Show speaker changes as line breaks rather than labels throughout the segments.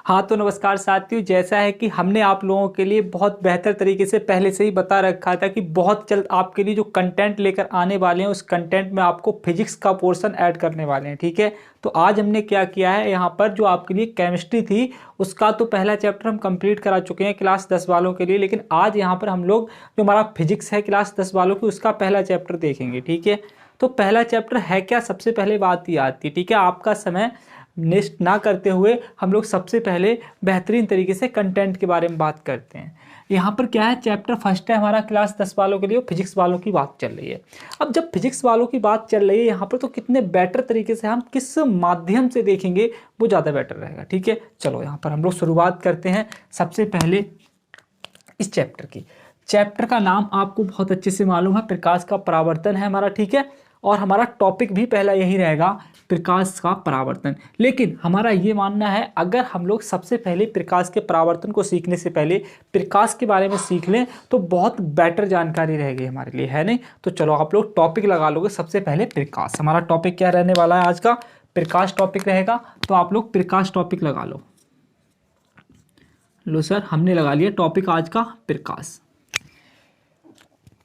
हाँ तो नमस्कार साथियों, जैसा है कि हमने आप लोगों के लिए बहुत बेहतर तरीके से पहले से ही बता रखा था कि बहुत जल्द आपके लिए जो कंटेंट लेकर आने वाले हैं उस कंटेंट में आपको फिजिक्स का पोर्शन ऐड करने वाले हैं। ठीक है, तो आज हमने क्या किया है, यहाँ पर जो आपके लिए केमिस्ट्री थी उसका तो पहला चैप्टर हम कंप्लीट करा चुके हैं क्लास 10 वालों के लिए, लेकिन आज यहाँ पर हम लोग जो हमारा फिजिक्स है क्लास 10 वालों की उसका पहला चैप्टर देखेंगे। ठीक है, तो पहला चैप्टर है क्या, सबसे पहले बात ये आती है। ठीक है, आपका समय नेक्स्ट ना करते हुए हम लोग सबसे पहले बेहतरीन तरीके से कंटेंट के बारे में बात करते हैं। यहाँ पर क्या है, चैप्टर फर्स्ट है हमारा क्लास 10 वालों के लिए, फिजिक्स वालों की बात चल रही है। अब जब फिजिक्स वालों की बात चल रही है यहाँ पर, तो कितने बेटर तरीके से हम किस माध्यम से देखेंगे वो ज़्यादा बेटर रहेगा। ठीक है, चलो यहाँ पर हम लोग शुरुआत करते हैं सबसे पहले इस चैप्टर की। चैप्टर का नाम आपको बहुत अच्छे से मालूम है, प्रकाश का परावर्तन है हमारा। ठीक है, और हमारा टॉपिक भी पहला यही रहेगा, प्रकाश का परावर्तन। लेकिन हमारा ये मानना है अगर हम लोग सबसे पहले प्रकाश के परावर्तन को सीखने से पहले प्रकाश के बारे में सीख लें तो बहुत बेटर जानकारी रहेगी हमारे लिए, है नहीं? तो चलो आप लोग टॉपिक लगा लोगे। सबसे पहले प्रकाश, हमारा टॉपिक क्या रहने वाला है आज का, प्रकाश टॉपिक रहेगा। तो आप लोग प्रकाश टॉपिक लगा लो। लो सर, हमने लगा लिया टॉपिक आज का प्रकाश।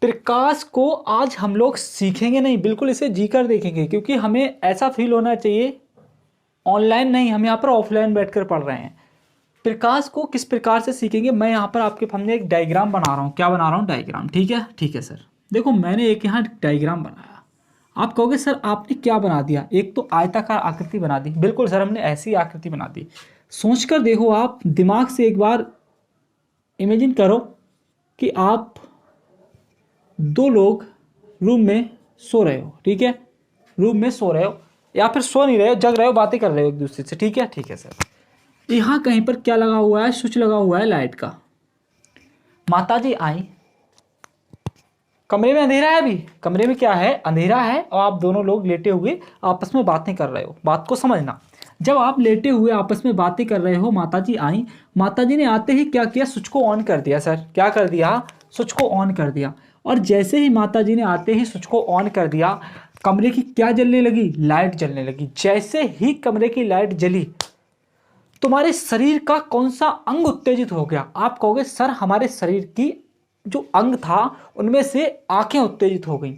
प्रकाश को आज हम लोग सीखेंगे नहीं, बिल्कुल इसे जी कर देखेंगे, क्योंकि हमें ऐसा फील होना चाहिए ऑनलाइन नहीं, हम यहाँ पर ऑफलाइन बैठकर पढ़ रहे हैं। प्रकाश को किस प्रकार से सीखेंगे, मैं यहाँ पर आपके सामने एक डायग्राम बना रहा हूँ। क्या बना रहा हूँ? डायग्राम। ठीक है सर, देखो मैंने एक यहाँ डायग्राम बनाया। आप कहोगे सर आपने क्या बना दिया, एक तो आयताकार आकृति बना दी। बिल्कुल सर, हमने ऐसी आकृति बना दी। सोच कर देखो, आप दिमाग से एक बार इमेजिन करो कि आप दो लोग रूम में सो रहे हो। ठीक है, रूम में सो रहे हो या फिर सो नहीं रहे हो, जग रहे हो, बातें कर रहे हो एक दूसरे से। ठीक है सर, यहाँ कहीं पर क्या लगा हुआ है, स्विच लगा हुआ है लाइट का। माताजी आई, कमरे में अंधेरा है, अभी कमरे में क्या है, अंधेरा है, और आप दोनों लोग लेटे हुए आपस में बातें कर रहे हो। बात को समझना, जब आप लेटे हुए आपस में बातें कर रहे हो, माताजी आई, माताजी ने आते ही क्या किया, स्विच को ऑन कर दिया। सर क्या कर दिया, स्विच को ऑन कर दिया। और जैसे ही माताजी ने आते ही स्विच को ऑन कर दिया, कमरे की क्या जलने लगी, लाइट जलने लगी। जैसे ही कमरे की लाइट जली, तुम्हारे शरीर का कौन सा अंग उत्तेजित हो गया? आप कहोगे सर हमारे शरीर की जो अंग था उनमें से आंखें उत्तेजित हो गई।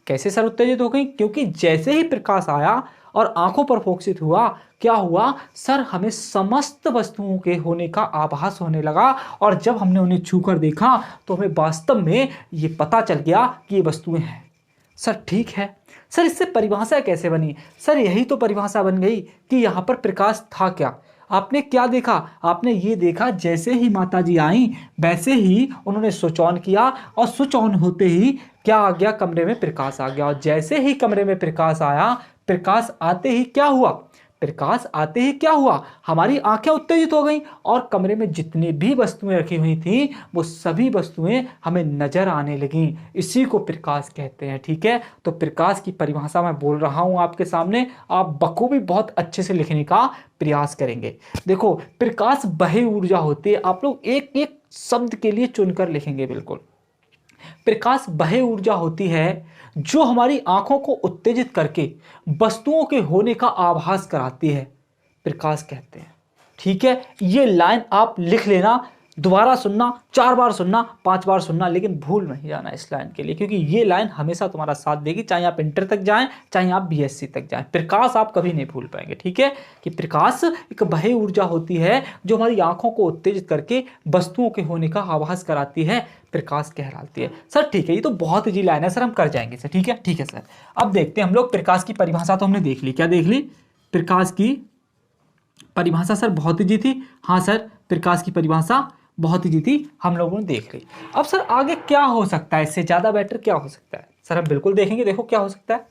कैसे सर उत्तेजित हो गई? क्योंकि जैसे ही प्रकाश आया और आंखों पर फोकसित हुआ, क्या हुआ सर, हमें समस्त वस्तुओं के होने का आभास होने लगा। और जब हमने उन्हें छूकर देखा तो हमें वास्तव में ये पता चल गया कि ये वस्तुएं हैं। सर ठीक है, सर इससे परिभाषा कैसे बनी? सर यही तो परिभाषा बन गई कि यहाँ पर प्रकाश था क्या। आपने क्या देखा? आपने ये देखा जैसे ही माताजी आई वैसे ही उन्होंने स्विच ऑन किया, और स्विच ऑन होते ही क्या आ गया, कमरे में प्रकाश आ गया। और जैसे ही कमरे में प्रकाश आया, प्रकाश आते ही क्या हुआ, प्रकाश आते ही क्या हुआ, हमारी आंखें उत्तेजित हो गईं, और कमरे में जितनी भी वस्तुएं रखी हुई थी वो सभी वस्तुएं हमें नजर आने लगीं। इसी को प्रकाश कहते हैं। ठीक है, तो प्रकाश की परिभाषा मैं बोल रहा हूं आपके सामने, आप बखूबी बहुत अच्छे से लिखने का प्रयास करेंगे। देखो, प्रकाश वही ऊर्जा होती है, आप लोग एक एक शब्द के लिए चुनकर लिखेंगे। बिल्कुल, प्रकाश वह ऊर्जा होती है जो हमारी आंखों को उत्तेजित करके वस्तुओं के होने का आभास कराती है, प्रकाश कहते हैं। ठीक है, ये लाइन आप लिख लेना, दोबारा सुनना, 4 बार सुनना, 5 बार सुनना, लेकिन भूल नहीं जाना इस लाइन के लिए, क्योंकि ये लाइन हमेशा तुम्हारा साथ देगी, चाहे आप इंटर तक जाएं, चाहे आप बीएससी तक जाएं। प्रकाश आप कभी नहीं भूल पाएंगे। ठीक है, कि प्रकाश एक वह ऊर्जा होती है जो हमारी आंखों को उत्तेजित करके वस्तुओं के होने का आभास कराती है, प्रकाश कहलाती है। सर ठीक है, ये तो बहुत इजी लाइन है सर, हम कर जाएंगे सर। ठीक है सर, अब देखते हैं हम लोग। प्रकाश की परिभाषा तो हमने देख ली, क्या देख ली, प्रकाश की परिभाषा सर बहुत इजी थी। हाँ सर, प्रकाश की परिभाषा बहुत इजी थी, हम लोगों ने देख ली। अब सर आगे क्या हो सकता है, इससे ज्यादा बेटर क्या हो सकता है? सर हम बिल्कुल देखेंगे, देखो क्या हो सकता है।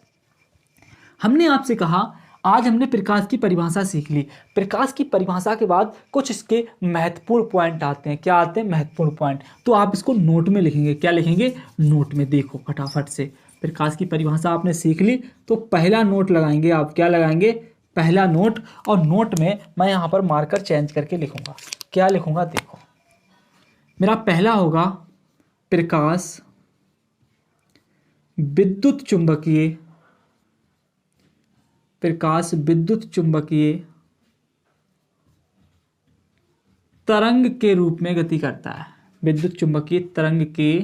हमने आपसे कहा आज हमने प्रकाश की परिभाषा सीख ली। प्रकाश की परिभाषा के बाद कुछ इसके महत्वपूर्ण पॉइंट आते हैं। क्या आते हैं? महत्वपूर्ण पॉइंट। तो आप इसको नोट में लिखेंगे। क्या लिखेंगे? नोट में। देखो फटाफट से, प्रकाश की परिभाषा आपने सीख ली तो पहला नोट लगाएंगे आप। क्या लगाएंगे? पहला नोट। और नोट में मैं यहाँ पर मार्कर चेंज करके लिखूंगा। क्या लिखूंगा? देखो, मेरा पहला होगा प्रकाश विद्युत चुंबकीय, प्रकाश विद्युत चुंबकीय तरंग के रूप में गति करता है, विद्युत चुंबकीय तरंग के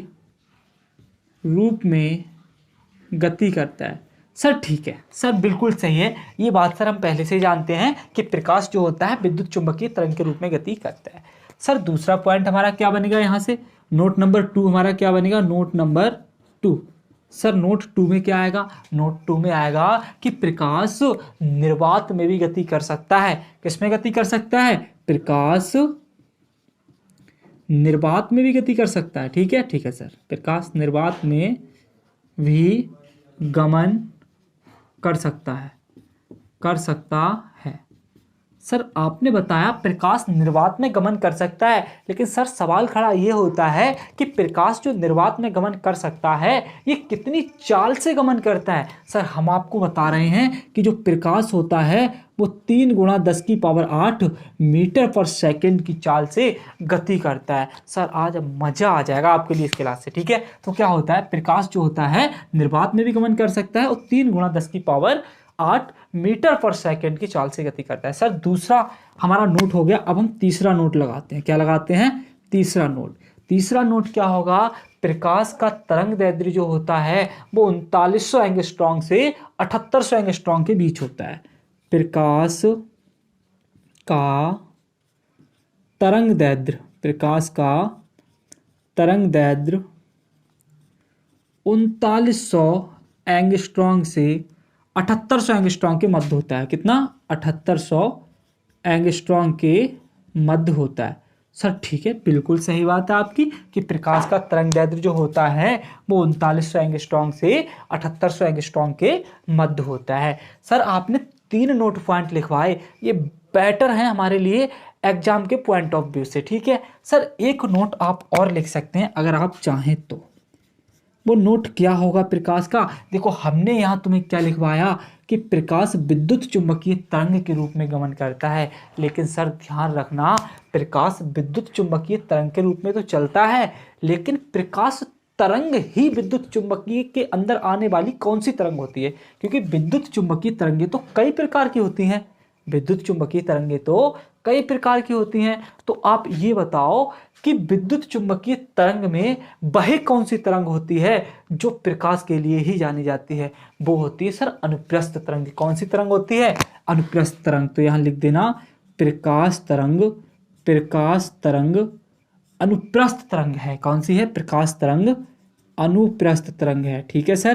रूप में गति करता है। सर ठीक है, सर बिल्कुल सही है, ये बात सर हम पहले से ही जानते हैं कि प्रकाश जो होता है विद्युत चुंबकीय तरंग के रूप में गति करता है। सर दूसरा पॉइंट हमारा क्या बनेगा यहाँ से, नोट नंबर 2 हमारा क्या बनेगा, नोट नंबर 2। सर नोट 2 में क्या आएगा, नोट 2 में आएगा कि प्रकाश निर्वात में भी गति कर सकता है। किसमें गति कर सकता है, प्रकाश निर्वात में भी गति कर सकता है। ठीक है, ठीक है सर, प्रकाश निर्वात में भी गमन कर सकता है, कर सकता है। सर आपने बताया प्रकाश निर्वात में गमन कर सकता है, लेकिन सर सवाल खड़ा ये होता है कि प्रकाश जो निर्वात में गमन कर सकता है ये कितनी चाल से गमन करता है। सर हम आपको बता रहे हैं कि जो प्रकाश होता है वो 3 × 10⁸ मीटर पर सेकंड की चाल से गति करता है। सर आज मजा आ जाएगा आपके लिए इस क्लास से। ठीक है, तो क्या होता है, प्रकाश जो होता है निर्वात में भी गमन कर सकता है और 3 × 10⁸ मीटर पर सेकंड की चाल से गति करता है। सर दूसरा हमारा नोट हो गया, अब हम तीसरा नोट लगाते हैं। क्या लगाते हैं, तीसरा नोट। तीसरा नोट क्या होगा, प्रकाश का तरंग दैर्ध्य जो होता है वो 3900 एंगस्ट्रॉम से 7800 एंगस्ट्रॉम के बीच होता है। प्रकाश का तरंग दैर्ध्य, प्रकाश का तरंग दैर्ध्य 3900 एंगस्ट्रॉम से 7800 एंगस्ट्रॉम के मध्य होता है। कितना, 7800 एंगस्ट्रॉम के मध्य होता है। सर ठीक है, बिल्कुल सही बात है आपकी कि प्रकाश का तरंग दैर्ध्य जो होता है वो 3900 एंगस्ट्रॉम से 7800 एंगस्ट्रॉम के मध्य होता है। सर आपने 3 नोट पॉइंट लिखवाए, ये बेटर है हमारे लिए एग्जाम के पॉइंट ऑफ व्यू से। ठीक है सर, एक नोट आप और लिख सकते हैं अगर आप चाहें तो। वो नोट क्या होगा प्रकाश का, देखो हमने यहाँ तुम्हें क्या लिखवाया कि प्रकाश विद्युत चुंबकीय तरंग के रूप में गमन करता है, लेकिन सर ध्यान रखना प्रकाश विद्युत चुंबकीय तरंग के रूप में तो चलता है, लेकिन प्रकाश तरंग ही विद्युत चुंबकीय के अंदर आने वाली कौन सी तरंग होती है, क्योंकि विद्युत चुंबकीय तरंगें तो कई प्रकार की होती हैं, विद्युत चुंबकीय तरंगें तो कई प्रकार की होती हैं। तो आप ये बताओ कि विद्युत चुंबकीय तरंग में वह कौन सी तरंग होती है जो प्रकाश के लिए ही जानी जाती है, वो होती है सर अनुप्रस्थ तरंग। कौन सी तरंग होती है, अनुप्रस्थ तरंग। तो यहां लिख देना प्रकाश तरंग, प्रकाश तरंग अनुप्रस्थ तरंग है। कौन सी है, प्रकाश तरंग अनुप्रस्थ तरंग है। ठीक है सर,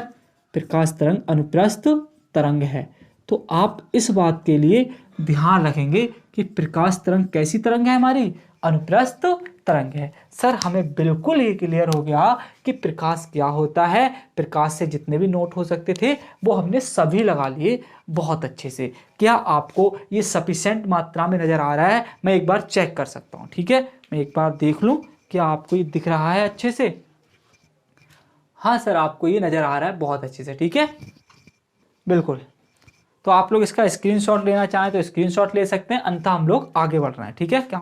प्रकाश तरंग अनुप्रस्थ तरंग है। तो आप इस बात के लिए ध्यान रखेंगे कि प्रकाश तरंग कैसी तरंग है, हमारी अनुप्रस्थ तरंग है। सर हमें बिल्कुल ही क्लियर हो गया कि प्रकाश क्या होता है। प्रकाश से जितने भी नोट हो सकते थे वो हमने सभी लगा लिए बहुत अच्छे से। क्या आपको ये सफिशिएंट मात्रा में नजर आ रहा है, मैं एक बार चेक कर सकता हूँ। ठीक है, मैं एक बार देख लूँ क्या आपको ये दिख रहा है अच्छे से। हाँ सर, आपको ये नजर आ रहा है बहुत अच्छे से। ठीक है, बिल्कुल। तो आप लोग इसका स्क्रीनशॉट लेना चाहें तो स्क्रीनशॉट ले सकते हैं, अन्यथा हम लोग आगे बढ़ रहे हैं। ठीक है क्या